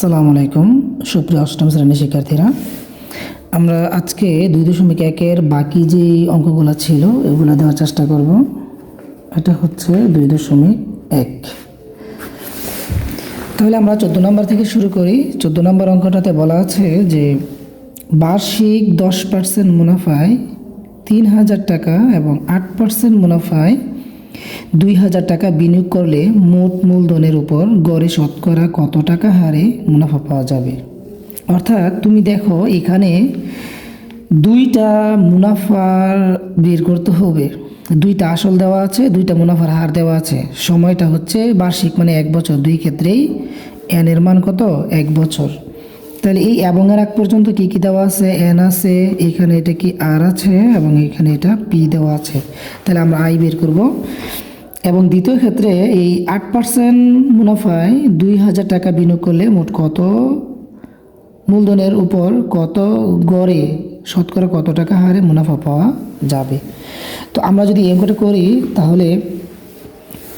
আসসালামু আলাইকুম সুপ্রিয় অষ্টম শ্রেণীর শিক্ষার্থীরা, আমরা আজকে 2.1-এর বাকি যে অঙ্কগুলো ছিল এগুলো দেওয়ার চেষ্টা করব। এটা হচ্ছে 2.1। তাহলে আমরা 14 নম্বর থেকে শুরু করি। 14 নম্বর অঙ্কটাতে বলা আছে যে বার্ষিক 10% মুনাফায় 3,000 টাকা এবং 8% মুনাফায় 2,000 টাকা বিনিয়োগ করলে মোট মূলধনের উপর গড়ে শতকরা কত টাকা হারে মুনাফা পাওয়া যাবে। অর্থাৎ তুমি দেখো এখানে দুইটা মুনাফার বের করতে হবে, দুইটা আসল দেওয়া আছে, দুইটা মুনাফার হার দেওয়া আছে। সময়টা হচ্ছে বার্ষিক মানে 1 বছর, দুই ক্ষেত্রেই এন এর মান কত 1 বছর। তাহলে এই এবং এর আগ পর্যন্ত কি কি দেওয়া আছে, এন আছে, এখানে এটা কি আর আছে এবং এখানে এটা পি দেওয়া আছে। তাহলে আমরা আই বের করব। এবং দ্বিতীয় ক্ষেত্রে এই 8% মুনাফায় 2,000 টাকা বিনিয়োগ করলে মোট কত মূলধনের উপর কত গড়ে শতকরা কত টাকা হারে মুনাফা পাওয়া যাবে। তো আমরা যদি এই অঙ্কটা করি তাহলে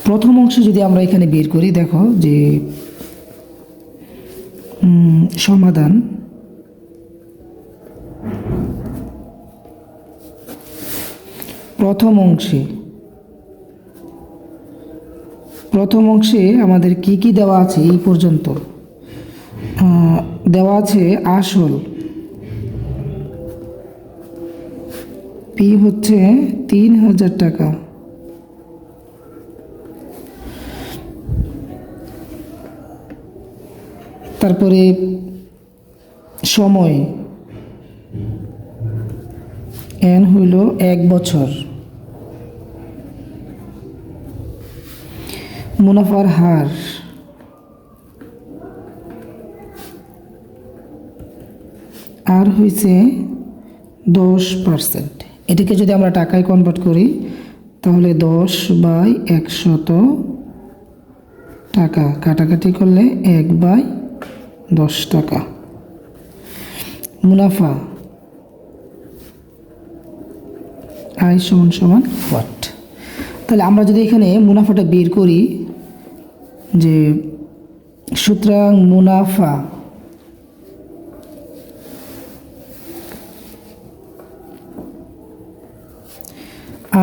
প্রথম অংশ যদি আমরা এখানে বের করি, দেখো যে সমাধান প্রথম অংশে আমাদের কি কি দেওয়া আছে এই পর্যন্ত দেওয়া আছে। আসল পি হচ্ছে 3,000 টাকা, তারপরে সময় এন হইল 1 বছর, মুনাফার হার আর হয়েছে 10%। এটাকে যদি আমরা টাকায় কনভার্ট করি তাহলে 10/100 টাকা, কাটাকাটি করলে 1/10 টাকা। মুনাফা আই সমান সমান হোয়াট। তাহলে আমরা যদি এখানে মুনাফাটা বের করি, যে সুতরাং মুনাফা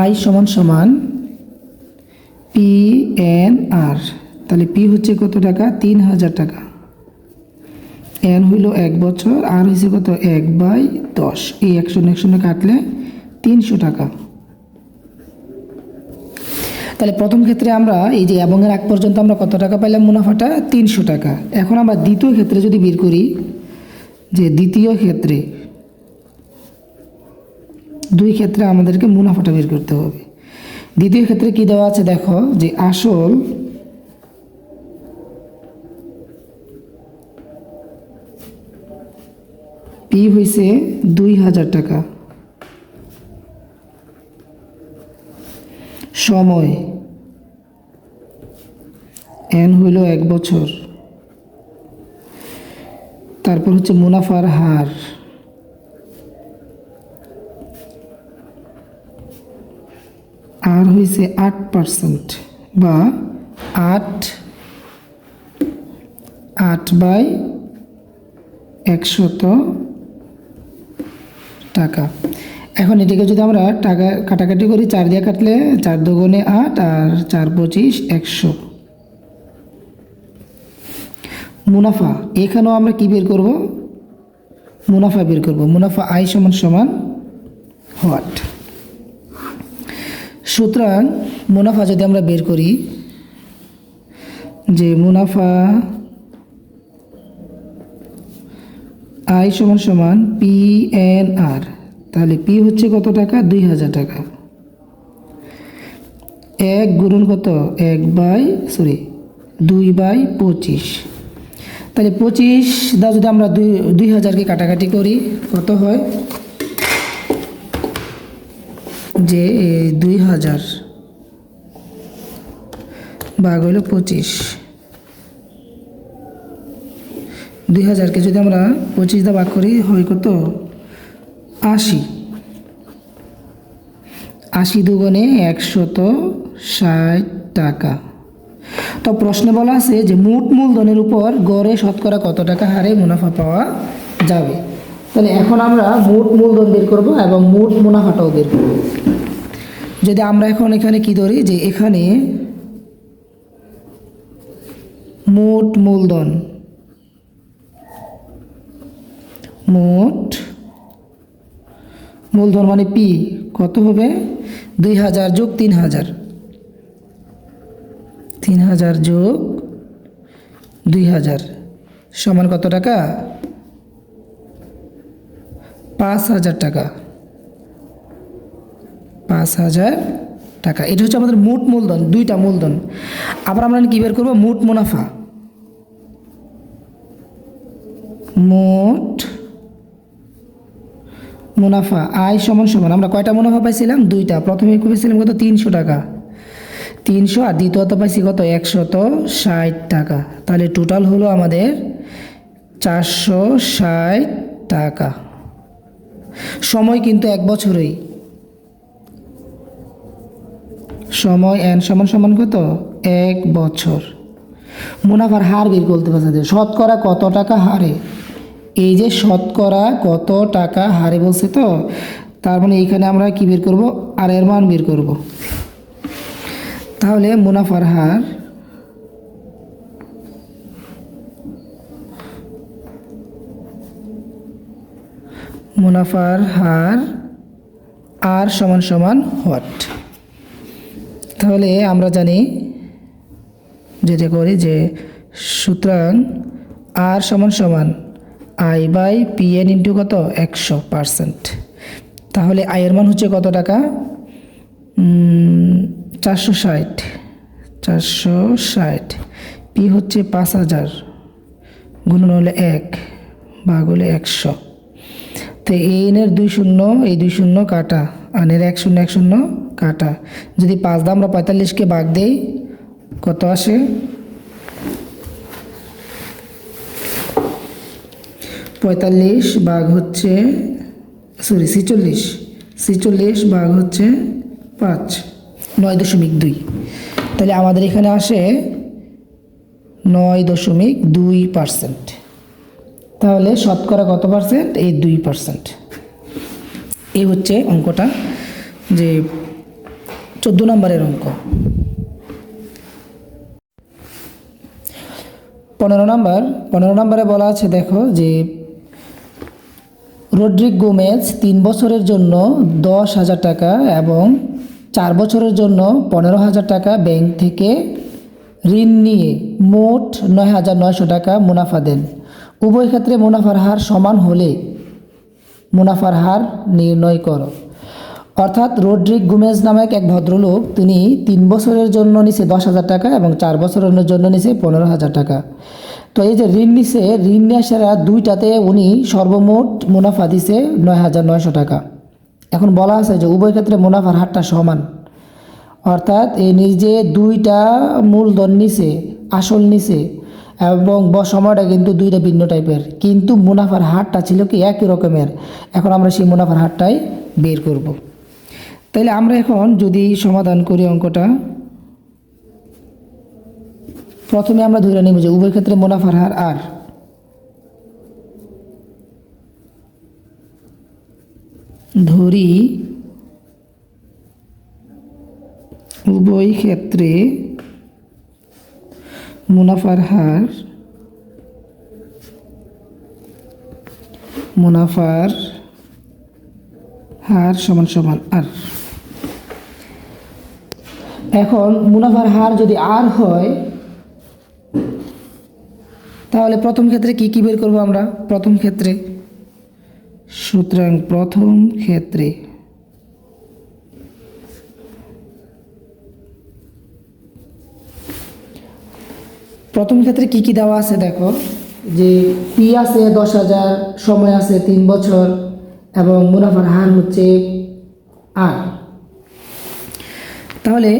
আই সমান সমান পি এন আর। তাহলে পি হচ্ছে কত টাকা 3,000 টাকা, এন হইল 1 বছর, আর হয়েছে কত 1/10। এই 100 কাটলে 300 টাকা। তাহলে প্রথম ক্ষেত্রে আমরা এই যে এবং এর আগ পর্যন্ত আমরা কত টাকা পাইলাম, মুনাফাটা 300 টাকা। এখন আমরা দ্বিতীয় ক্ষেত্রে যদি বের করি, যে দ্বিতীয় ক্ষেত্রে দুই ক্ষেত্রে আমাদেরকে মুনাফাটা বের করতে হবে। দ্বিতীয় ক্ষেত্রে কি দেওয়া আছে দেখো, যে আসল পি হইছে 2,000 টাকা, সময় এন হইল 1 বছর, তারপর হচ্ছে মুনাফার হার আর হয়েছে 8% বা 8/100 টাকা। এখন এটাকে যদি আমরা টাকা কাটাকাটি করি, 4 দিয়ে কাটলে 4 দুগুণে 8 আর 4×25 100। মুনাফা এখানেও আমরা কি বের করব, মুনাফা বের করব। মুনাফা আই সমান সমান হোয়াট। সুতরাং মুনাফা যদি আমরা বের করি, যে মুনাফা আই সমান সমান পি এন আর। তাহলে পি হচ্ছে কত টাকা 2,000 টাকা, 1 গুণন কত 2/25। তাহলে 25 দা যদি আমরা 2,000কে কাটাকাটি করি কত হয়, যে 2,000 ভাগ হইল 25। 2,000কে যদি আমরা 25 দা ভাগ করি হয় কত 80। 80 দুগুণে 160 টাকা। তো প্রশ্নে বলা আছে যে মোট মূলধনের উপর গড়ে শতকরা কত টাকা হারে মুনাফা পাওয়া যাবে। তাহলে এখন আমরা মোট মূলধন বের করব এবং মোট মুনাফাটাও বের করব। যদি আমরা এখন এখানে কি ধরি যে এখানে মোট মূলধন, মোট মূলধন মানে পি কত হবে 2000 যোগ 3000, 3000 যোগ 2000 সমান কত টাকা 5000 টাকা, 5000 টাকা। এটা হচ্ছে আমাদের মোট মূলধন, দুইটা মূলধন। আবার আমরা কি বের করবো মোট মুনাফা, মোট মুনাফা আয় সমান সমান আমরা কয়টা মুনাফা পাইছিলাম দুইটা, প্রথমে পেয়েছিলাম কত 300 টাকা, 300 আর দ্বিতীয়ত পাইছি কত 160 টাকা। তাহলে টোটাল হলো আমাদের 460 টাকা। সময় কিন্তু 1 বছরেই, সময় এন সমান সমান কত 1 বছর। মুনাফার হার বের করতে পারছে শতকরা কত টাকা হারে, এই যে শতকরা কত টাকা হারে বলছে, তো তার মানে এইখানে আমরা কি বের করব আর এর মান বের করব। তাহলে মুনাফার হার আর সমান সমান হোয়াট। তাহলে আমরা জানি যেটা করি যে সুতরাং আর সমান সমান I by P N into কত 100%। তাহলে আয়ের মান হচ্ছে কত টাকা 460, পি হচ্ছে 5000 গুণন হলে 1 ভাগ হলে 100। তো এই এনের 2 শূন্য, এই 2 শূন্য কাটা, আনের 1 শূন্য 1 শূন্য কাটা। যদি 5 দিয়ে আমরা 45কে ভাগ দেই কত আসে 45 ভাগ হচ্ছে 46 ভাগ হচ্ছে 5, 9.2। তাহলে আমাদের এখানে আসে 9.2%। তাহলে শতকরা কত পার্সেন্ট এই 2%। এই হচ্ছে অঙ্কটা, যে 14 নম্বরের অঙ্ক। 15 নম্বরে বলা আছে দেখো যে রদ্রিগ গোমেজ 3 বছরের জন্য 10,000 টাকা এবং 4 বছরের জন্য 15,000 টাকা ব্যাংক থেকে ঋণ নিয়ে মোট 9,900 টাকা মুনাফা দেন। উভয় ক্ষেত্রে মুনাফার হার সমান হলে মুনাফার হার নির্ণয় করো। অর্থাৎ রদ্রিগ গোমেজ নামক এক ভদ্রলোক, তিনি 3 বছরের জন্য নিছে 10,000 টাকা এবং 4 বছরের জন্য নিছে 15,000 টাকা। তো এই যে ঋণ নিছে, ঋণ নেওয়ার দুইটাতে উনি সর্বমোট মুনাফা দিছে 9,900 টাকা। এখন বলা আছে যে উভয় ক্ষেত্রে মুনাফার হারটা সমান, অর্থাৎ এই নিজে দুইটা মূলধন নিছে, আসল নিছে এবং সময়টা কিন্তু দুইটা ভিন্ন টাইপের, কিন্তু মুনাফার হারটা ছিল কি একই রকমের। এখন আমরা সেই মুনাফার হারটাই বের করব। তাইলে আমরা এখন যদি সমাধান করি অঙ্কটা, প্রথমে আমরা ধরে নিব যে উভয় ক্ষেত্রে মুনাফার হার আর, ধরি উভয় ক্ষেত্রে মুনাফার হার সমান সমান আর। এখন মুনাফার হার যদি আর হয় তাহলে প্রথম ক্ষেত্রে কি বের করব আমরা, প্রথম ক্ষেত্রে, সুতরাং প্রথম ক্ষেত্রে কি দেওয়া আছে দেখো, যে পি আছে 10,000, সময় আছে 3 বছর এবং মুনাফার হার হচ্ছে আর। তাহলে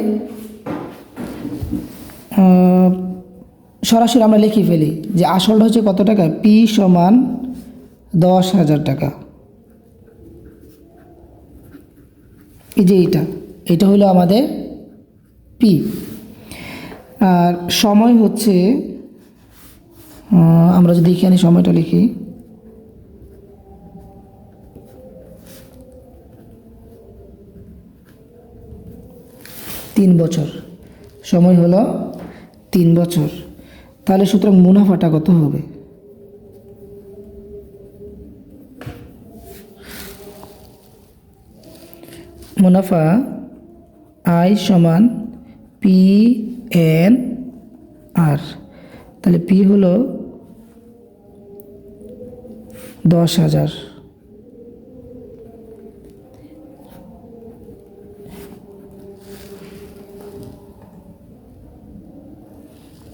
সরাসরি আমরা লিখে ফেলি যে আসলটা হচ্ছে কত টাকা, পি সমান 10,000 টাকা। এই যে এটা হলো আমাদের পি। আর সময় হচ্ছে আমরা যদি এখানে সময়টা লিখি, তিন বছর, সময় হলো 3 বছর। তাহলে সুতরাং মুনাফাটা কত হবে? মুনাফা আই সমান পি এন আর, তাহলে পি হলো 10,000,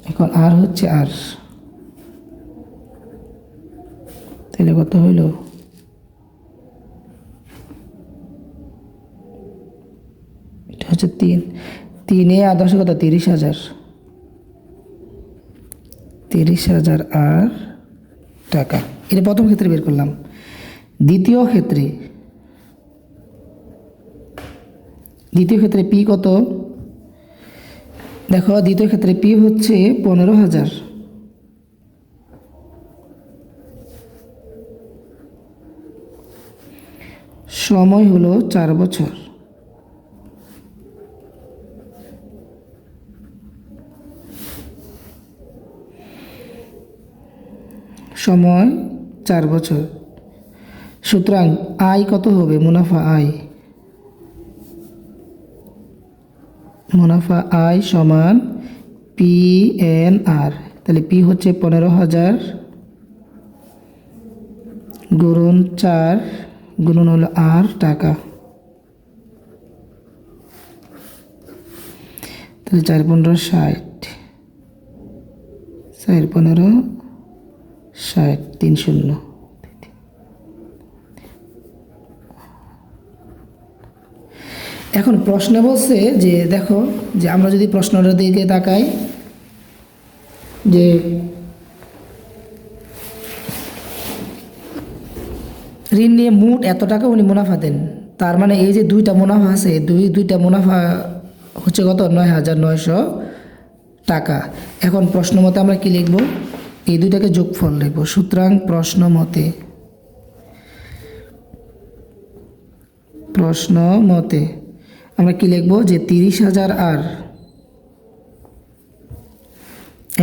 এখন আর হচ্ছে আর, তাহলে কত হইল? এটা হচ্ছে 3 আর 10 কত? 30,000, 30,000 আর টাকা। এটা প্রথম ক্ষেত্রে বের করলাম। দ্বিতীয় ক্ষেত্রে পি কত? দেখো দ্বিতীয় ক্ষেত্রে পি হচ্ছে 15,000, সময় হলো 4 বছর, সময় 4 বছর। সুতরাং আয় কত হবে? মুনাফা আয় সমান পি এন আর, তাহলে পি হচ্ছে 15,000 গুণন 4 গুণন হলো আর টাকা, তাহলে 4 15 60, 4 15 60, 3 0। এখন প্রশ্নে বলছে যে দেখো, যে আমরা যদি প্রশ্নটার দিকে তাকাই, যে ঋণ নিয়ে মোট এত টাকা উনি মুনাফা দেন, তার মানে এই যে দুইটা মুনাফা আছে, দুইটা মুনাফা হচ্ছে কত? 9,900 টাকা। এখন প্রশ্ন মতে আমরা কি লিখব? এই দুইটাকে যোগফল লিখব। সুতরাং প্রশ্ন মতে আমরা কি লিখব? যে 30,000 আর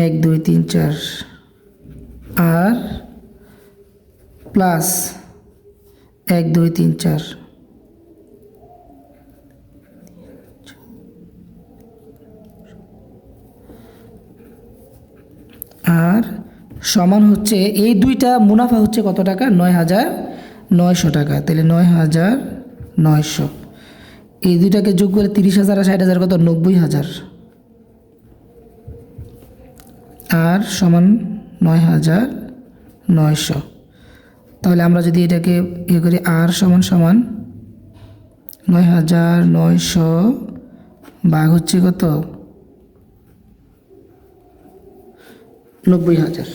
1 2 3 4 আর প্লাস 1 2 3 4 আর সমান হচ্ছে এই দুইটা মুনাফা হচ্ছে কত টাকা? 9,900 টাকা। তাহলে 9,900, এই দুইটাকে যোগ করে 30,000 আর 60,000 কত? 90,000, আর সমান 9,900। তাহলে আমরা যদি এটাকে ইয়ে করি, আর সমান 9,900 ভাগ হচ্ছে কত? 90,000।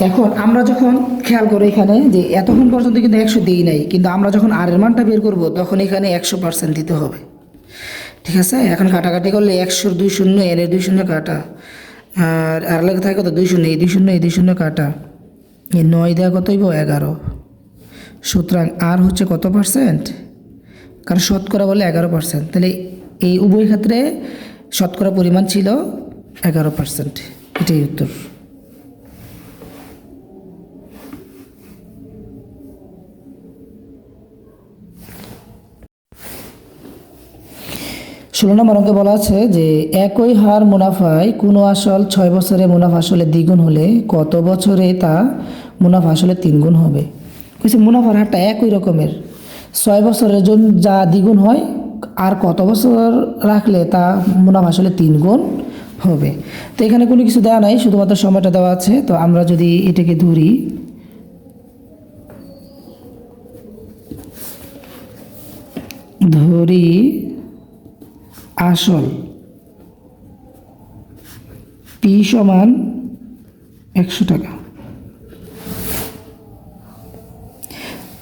এখন আমরা যখন খেয়াল করি এখানে যে এতক্ষণ পর্যন্ত কিন্তু 100 দিই নাই, কিন্তু আমরা যখন আর এর মানটা বের করব তখন এখানে 100% দিতে হবে। ঠিক আছে, এখন কাটাকাটি করলে 100 2 শূন্য, এর 2 শূন্য কাটা, আর লেখা থাকে কত? 2 শূন্য, এই 2 শূন্য, এই 2 শূন্য কাটা, এই 9 দেওয়া কত হইব? 11। সুতরাং আর হচ্ছে কত পার্সেন্ট? কারণ শতকরা বলে 11%, তাহলে এই উভয় ক্ষেত্রে শতকরা পরিমাণ ছিল 11%। এটাই উত্তর। ষোলো নম্বর অঙ্কে বলা আছে যে একই হার মুনাফায় কোনো আসল 6 বছরে মুনাফা আসলে দ্বিগুণ হলে কত বছরে তা মুনাফা আসলে 3 গুণ হবে। কইছে মুনাফার হারটা একই রকমের, 6 বছরের জন্য যা দ্বিগুণ হয়, আর কত বছর রাখলে তা মুনাফা আসলে 3 গুণ হবে। তো এখানে কোনো কিছু দেওয়া নাই, শুধুমাত্র সময়টা দেওয়া আছে। তো আমরা যদি এটাকে ধরি আসল পি সমান 100 টাকা,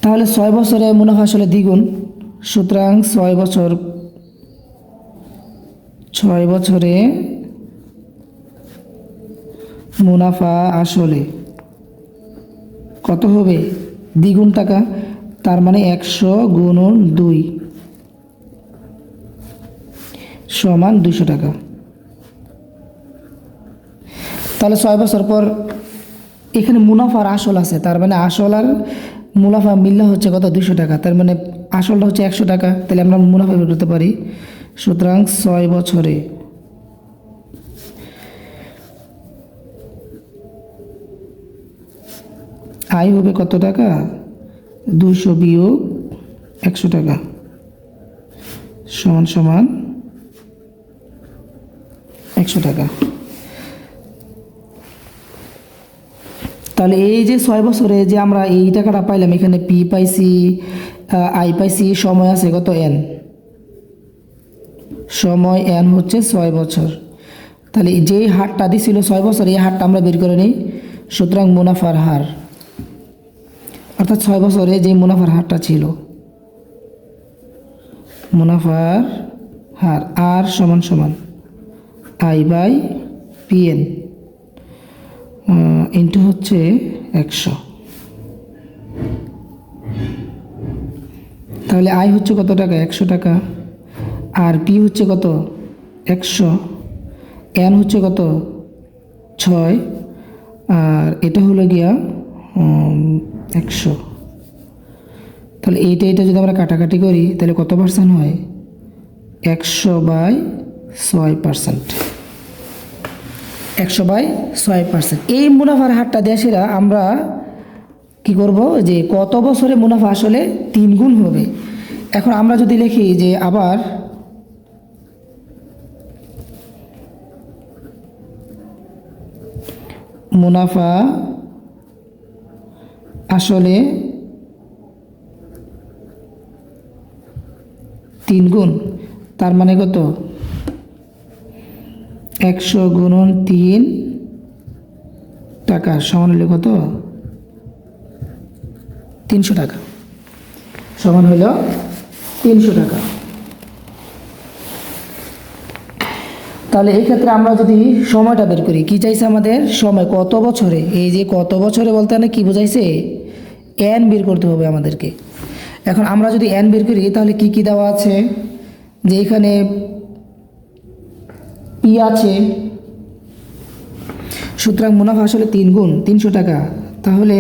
তাহলে 6 বছরে মুনাফা আসলে দ্বিগুণ। সুতরাং 6 বছর 6 বছরে মুনাফা আসলে কত হবে? দ্বিগুণ টাকা, তার মানে 100 গুণন 2 সমান 200 টাকা। তাহলে 6 বছর পর এখানে মুনাফার আসল আছে, তার মানে আসল আর মুনাফা মিললে হচ্ছে কত? 200 টাকা। তার মানে আসলটা হচ্ছে 100 টাকা, তাহলে আমরা মুনাফা বের করতে পারি। সুতরাং 6 বছরে আয় হবে কত টাকা? 200 বিয়োগ 100 টাকা সমান সমান 100 টাকা। তাহলে এই যে 6 বছরে যে আমরা এই টাকাটা পাইলাম, এখানে পি পাইছি, আই পাইছি, সময় আছে কত? এন। সময় এন হচ্ছে 6 বছর। তাহলে যেই হারটা দিছিল 6 বছর, এই হারটা আমরা বের করে নিই। সুতরাং মুনাফার হার, অর্থাৎ 6 বছরে যে মুনাফার হারটা ছিল, মুনাফার হার আর সমান সমান আই বাই পিএন ইন্টু হচ্ছে 100। তাহলে আই হচ্ছে কত টাকা? 100 টাকা। আর পি হচ্ছে কত? 100। এন হচ্ছে কত? 6। আর এটা হলো গিয়া 100। তাহলে এইটা যদি আমরা কাটাকাটি করি তাহলে কত পার্সেন্ট হয়? 100/6%। 100/6%। এই মুনাফার হারটা দেশেরা আমরা কি করব, যে কত বছরে মুনাফা আসলে 3 গুণ হবে। এখন আমরা যদি লিখি যে আবার মুনাফা আসলে 3 গুণ, তার মানে কত? 100 গুণন 3 টাকা সমান হলো কত? 300 টাকা সমান হলো 300 টাকা। তাহলে এই ক্ষেত্রে আমরা যদি সময়টা বের করি, কি চাইছে আমাদের? সময় কত বছরে। এই যে কত বছরে বলতে না কি বোঝাইছে? এন বের করতে হবে আমাদেরকে। এখন আমরা যদি এন বের করি তাহলে কি কি দেওয়া আছে? যে এখানে পি আছে, সুতরাং মুনাফা আসলে 3 গুণ 300 টাকা। তাহলে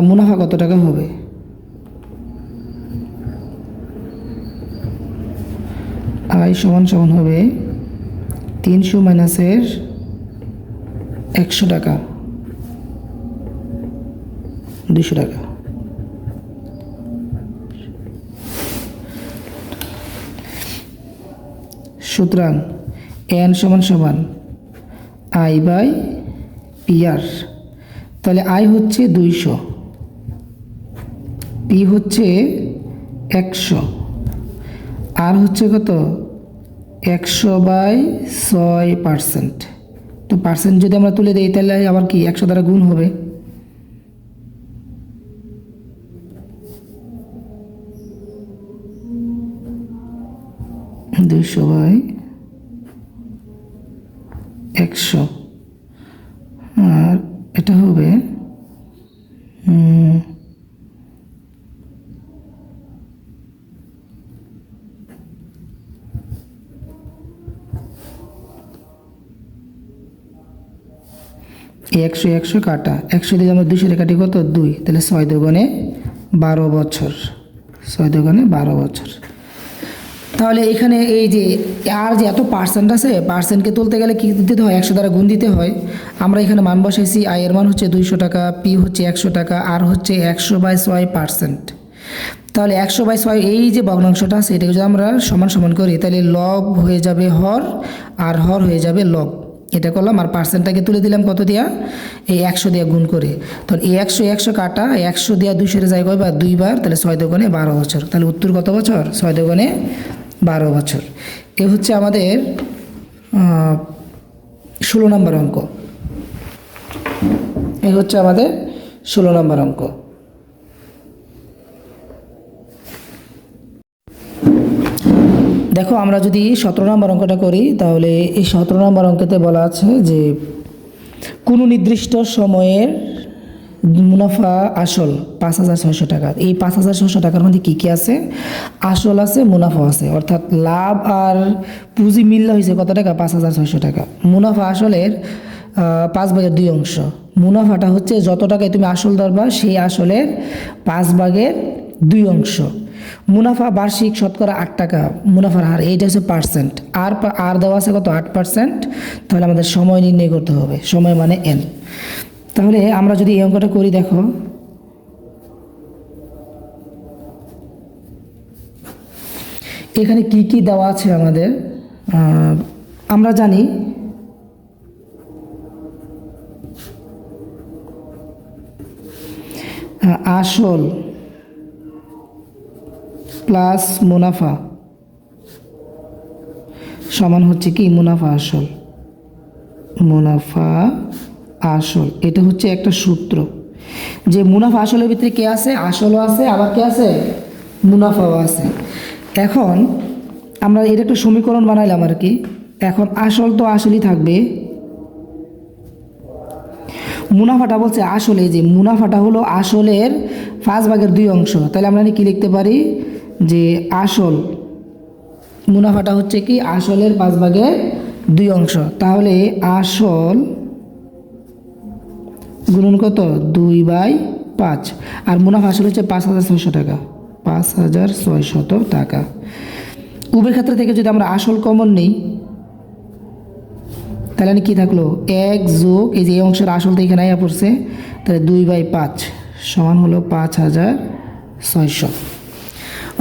মুনাফা কত টাকা হবে? আই সমান সমান হবে 300 মাইনাসের 100 টাকা, 200 টাকা। সুতরাং এন সমান সমান আই বাই পি আর। তাহলে আই হচ্ছে 200, পি হচ্ছে 100, আর হচ্ছে কত? 100/6%। তো পার্সেন্ট যদি আমরা তুলে দিই তাহলে আবার কি 100 দ্বারা গুণ হবে। দুইশো বাই 100, আর এটা হবে 100 কাটা 100 দিয়ে আমরা 200 কাটি কত? 2। তাহলে 6 দুগুণে 12 বছর, 6 দুগুণে 12 বছর। তাহলে এখানে এই যে আর যে এত পার্সেন্ট আছে, পার্সেন্টকে তুলতে গেলে কি দিতে হয়? 100 দ্বারা গুণ দিতে হয়। আমরা এখানে মান বসাইছি, আয়ের মান হচ্ছে 200 টাকা, পি হচ্ছে 100 টাকা, আর হচ্ছে 100/6%। তাহলে 100/6 এই যে ভগ্নাংশটা আছে এটাকে যদি আমরা সমান সমান করি তাহলে লব হয়ে যাবে হর, আর হর হয়ে যাবে লব। এটা করলাম, আর পার্সেন্টটাকে তুলে দিলাম কত দিয়া? এই 100 দিয়ে গুণ করে। তাহলে এই 100 কাটা 100 দিয়া 200 যায় কয়বার? 2 বার। তাহলে 6 দুগুণে 12 বছর। তাহলে উত্তর কত বছর? 6 দুগুণে 12 বছর। এ হচ্ছে আমাদের 16 নম্বর অঙ্ক। এই হচ্ছে আমাদের 16 নম্বর অঙ্ক। দেখো আমরা যদি 17 নম্বর অঙ্কটা করি তাহলে এই 17 নম্বর অঙ্কেতে বলা আছে যে কোনো নির্দিষ্ট সময়ের মুনাফা আসল 5,600 টাকা। এই 5,600 টাকার মধ্যে কী কী আছে? আসল আছে, মুনাফা আছে, অর্থাৎ লাভ আর পুঁজি মিললে হয়েছে কত টাকা? 5,600 টাকা। মুনাফা আসলের 5/2 অংশ। মুনাফাটা হচ্ছে যত টাকায় তুমি আসল ধরবা সেই আসলের 5/2 অংশ। মুনাফা বার্ষিক শতকরা 8 টাকা মুনাফার হার, এইটা হচ্ছে পার্সেন্ট। আর দেওয়া আছে কত? 8%। তাহলে আমাদের সময় নির্ণয় করতে হবে, সময় মানে এন। তাহলে আমরা যদি এই অঙ্কটা করি, দেখো এখানে কি কি দেওয়া আছে আমাদের। আমরা জানি আসল প্লাস মুনাফা সমান হচ্ছে কি? মুনাফা আসল। মুনাফা আসল এটা হচ্ছে একটা সূত্র যে মুনাফা আসলের ভিতরে কে আছে? আসলও আছে, আবার কে আছে? মুনাফাও আছে। এখন আমরা এটা একটা সমীকরণ বানাইলাম আর কি। এখন আসল তো আসলই থাকবে, মুনাফাটা বলছে আসলে, যে মুনাফাটা হলো আসলের 5/2 অংশ। তাহলে আমরা কি লিখতে পারি? যে আসল মুনাফাটা হচ্ছে কি? আসলের 5/2 অংশ। তাহলে আসল গুণন কত? 2/5। আর মুনাফা আসল হচ্ছে 5,600 টাকা। 5,600 টাকা। উভয় ক্ষেত্র থেকে যদি আমরা আসল কমন নিই তাহলে কি থাকলো? 1 যোগ এই যে এই অংশের আসল তো এখানে আইয়া পড়ছে, তাহলে 2/5 সমান হলো 5,600।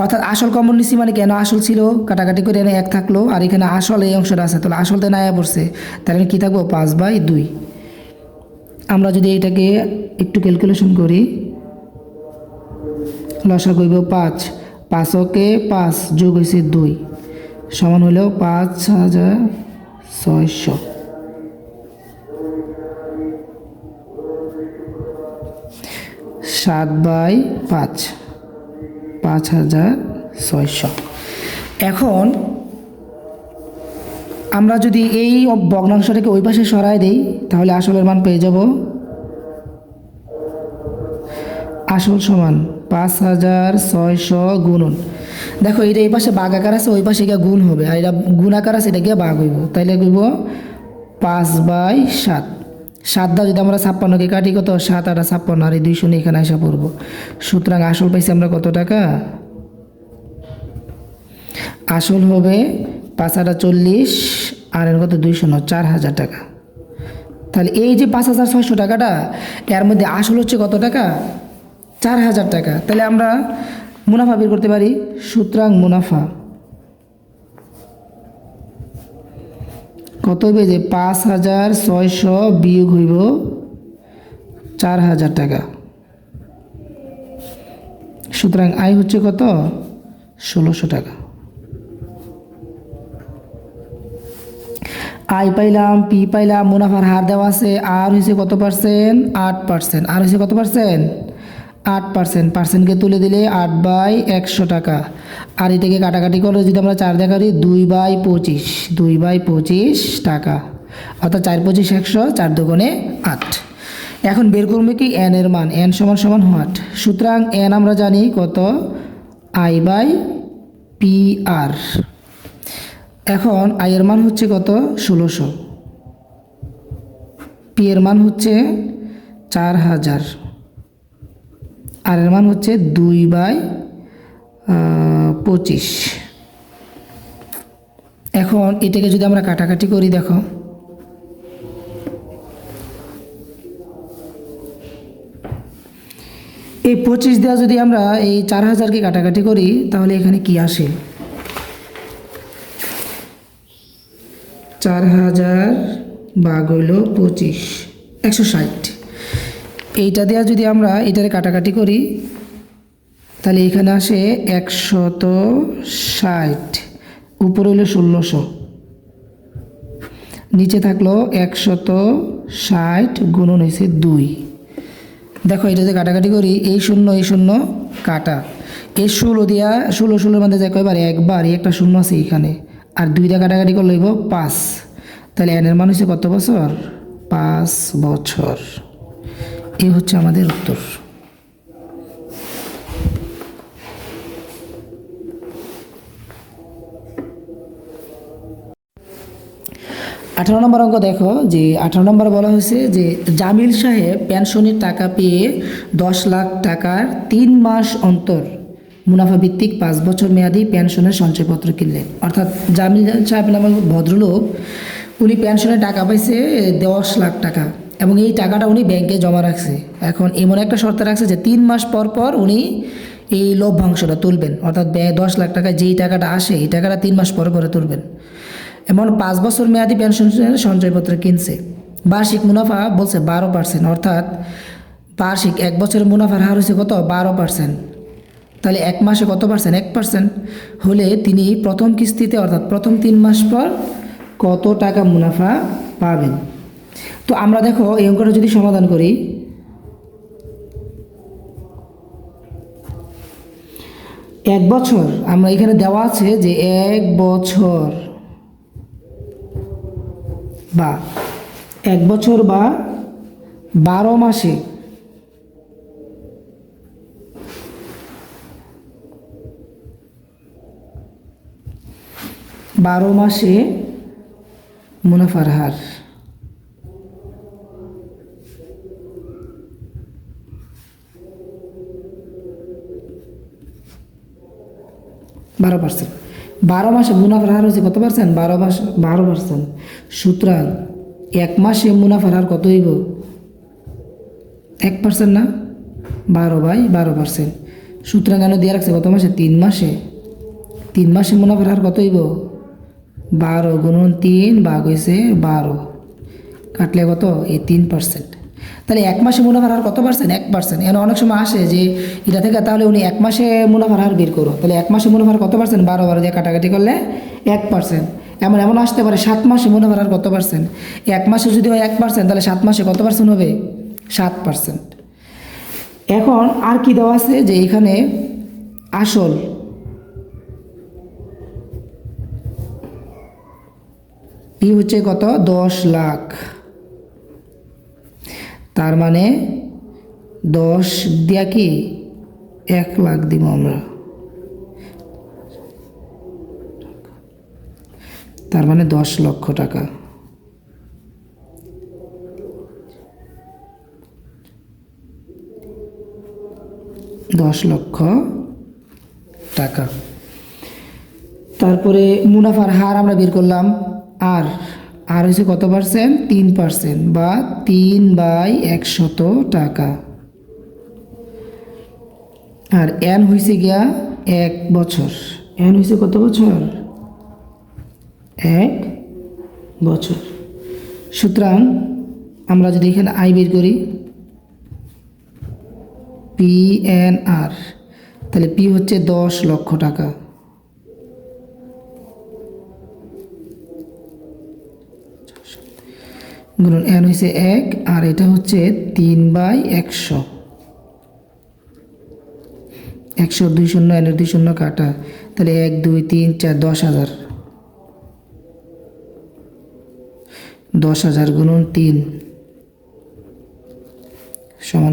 অর্থাৎ আসল কমন নিছি মানে কেন? আসল ছিল, কাটাকাটি করে এনে 1 থাকলো, আর এখানে আসল এই অংশটা আছে, তাহলে আসলতে না আইয়া পড়ছে, তাহলে কি থাকবো? 5/2। আমরা যদি এটাকে একটু ক্যালকুলেশন করি, লসাগু হইব 5, 5কে 5 যোগ হয়েছে 2 সমান হলেও 5,600। 7/5 5,600। এখন আমরা যদি এই ভগ্নাংশটাকে ওই পাশে সরাই দিই তাহলে আসলের মান পেয়ে যাব। আসল সমান 5,600 গুণন, দেখো এটা এই পাশে ভাগ আকার আছে, ওই পাশে গিয়ে গুণ হবে, আর এটা গুণ আকার আছে, এটা গিয়ে ভাগ হইব। তাইলে কইব 5/7। 7 দা যদি আমরা 56কে কাটি কত? 7 8 56, আর এই 200 এখানে আসা পড়বো। সুতরাং আসল পাইছি আমরা কত টাকা? আসল হবে 5 8 40, আর এর কত? 200 4,000 টাকা। তাহলে এই যে 5,600 টাকাটা, এর মধ্যে আসল হচ্ছে কত টাকা? 4,000 টাকা। তাহলে আমরা মুনাফা বের করতে পারি। সুতরাং মুনাফা কত হইবে? যে 5,600 বিয়োগ হইব 4,000 টাকা। সুতরাং আয় হচ্ছে কত? 1,600 টাকা। আই পাইলাম, পি পাইলাম, মুনাফার হার দেওয়া আছে, আর হয়েছে কত পার্সেন্ট? 8%। আর হয়েছে কত পার্সেন্ট? 8%। পার্সেন্টকে তুলে দিলে 8/100 টাকা। আর এটাকে কাটাকাটি করে যদি আমরা 4 দেখা দিই, 2/25, 2/25 টাকা। অর্থাৎ 4 25 100, 4 দুগুণে 8। এখন বের করবে কি? এন এর মান। এন সমান সমান হোয়াট? সুতরাং এন আমরা জানি কত? I/PR। এখন আই এর মান হচ্ছে কত? 1,600। পি এর মান হচ্ছে 4,000, আর এর মান হচ্ছে 2/25। এখন এটাকে যদি আমরা কাটাকাটি করি, দেখো এই 25 দেওয়া যদি আমরা এই 4,000কে কাটাকাটি করি তাহলে এখানে কি আসে? 4,000 ভাগ হইল 25, 160। এইটা দেওয়া যদি আমরা এটারে কাটাকাটি করি তাহলে এখানে আসে 160, উপরে হইল 1,600, নিচে থাকলো 160 গুণন হয়েছে 2। দেখো এটাতে কাটাকাটি করি, এই শূন্য কাটা, এই 16 দিয়া 16 মধ্যে যায় কয়বার, একবার, এই একটা শূন্য আছে এখানে, আর 2 কাটাকাটি করলে হইব 5। তাহলে এন এর মান হচ্ছে কত বছর, 5 বছর। এই হচ্ছে আমাদের উত্তর। 18 নম্বর অঙ্ক দেখো, যে 18 নম্বর বলা হয়েছে যে জামিল সাহেব পেনশনের টাকা পেয়ে 10 লাখ টাকার 3 মাস অন্তর মুনাফা ভিত্তিক 5 বছর মেয়াদি পেনশনের সঞ্চয়পত্র কিনলেন। অর্থাৎ জামিল সাহেব নামক ভদ্রলোক, উনি পেনশনের টাকা পাইছে 10 লাখ টাকা, এবং এই টাকাটা উনি ব্যাংকে জমা রাখছে। এখন এমন একটা শর্ত রাখছে যে 3 মাস পর পর উনি এই লভ্যাংশটা তুলবেন, অর্থাৎ 10 লাখ টাকা যেই টাকাটা আসে এই টাকাটা 3 মাস পরে পরে তুলবেন। এমন 5 বছর মেয়াদি পেনশনের সঞ্চয়পত্র কিনছে। বার্ষিক মুনাফা বলছে 12%, অর্থাৎ বার্ষিক 1 বছরের মুনাফার হার হচ্ছে কত, 12%। তাহলে 1 মাসে কত পার্সেন্ট, 1% হলে তিনি প্রথম কিস্তিতে অর্থাৎ প্রথম 3 মাস পর কত টাকা মুনাফা পাবেন। তো আমরা দেখো এই অঙ্কটা যদি সমাধান করি, এক বছর, আমরা এখানে দেওয়া আছে যে 1 বছর বা 1 বছর বা 12 মাসে মুনাফার হার। বারো পার্সেন্ট, 12 মাসে মুনাফার হার হচ্ছে কত পার্সেন্ট, 12%। সুতরাং 1 মাসে মুনাফার হার কত হইব, 1% না, 12/12%। সুতরাং কেন দিয়ে রাখছে কত মাসে, 3 মাসে। 3 মাসে মুনাফার হার কত হইব, 12 গুণন 3 ভাগ হয়েছে 12, কাটলে কত, এই 3%। তাহলে 1 মাসে মুনাফার হার কত পার্সেন্ট, 1%। এখানে অনেক সময় আসে যে এটা থেকে তাহলে উনি 1 মাসে মুনাফার হার বের করো, তাহলে 1 মাসে মুনাফার কত পার্সেন্ট, 12 দিয়ে কাটাকাটি করলে 1%। এমন আসতে পারে 7 মাসে মুনাফার হার কত পার্সেন্ট, 1 মাসে যদি হয় 1%, তাহলে 7 মাসে কত পার্সেন্ট হবে, 7%। এখন আর কি দেওয়া আছে যে এখানে আসল পি হচ্ছে কত, 10 লাখ, তার মানে 10 দিয়া কি 1 লাখ দিব আমরা, তার মানে 10 লক্ষ টাকা। তারপরে মুনাফার হার আমরা বের করলাম, আর হয়েছে কত পার্সেন্ট, 3% বা 3/100 টাকা। আর এন হয়েছে গিয়া 1 বছর, এন হয়েছে কত বছর, 1 বছর। সুতরাং আমরা যদি এখানে আই বের করি, PNR, তাহলে পি হচ্ছে 10 লক্ষ টাকা, গুণন এন হয়েছে 1, আর এটা হচ্ছে 3/100, 100 2 শূন্য, এনের 2 শূন্য কাটা, তাহলে 1 2 3 4 10,000, 10,000 গুণন 3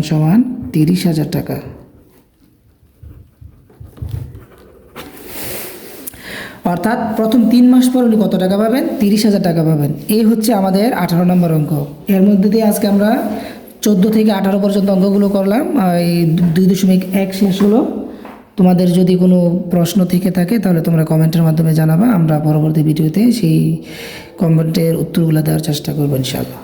সমান 30,000 টাকা। অর্থাৎ প্রথম 3 মাস পর উনি কত টাকা পাবেন, 30,000 টাকা পাবেন। এই হচ্ছে আমাদের 18 নম্বর অঙ্ক। এর মধ্যে দিয়ে আজকে আমরা 14 থেকে 18 পর্যন্ত অঙ্কগুলো করলাম, এই 2.1 শেষ হলো। তোমাদের যদি কোনো প্রশ্ন থেকে থাকে তাহলে তোমরা কমেন্টের মাধ্যমে জানাবা, আমরা পরবর্তী ভিডিওতে সেই কমেন্টের উত্তরগুলো দেওয়ার চেষ্টা করবো ইনশাআল্লাহ।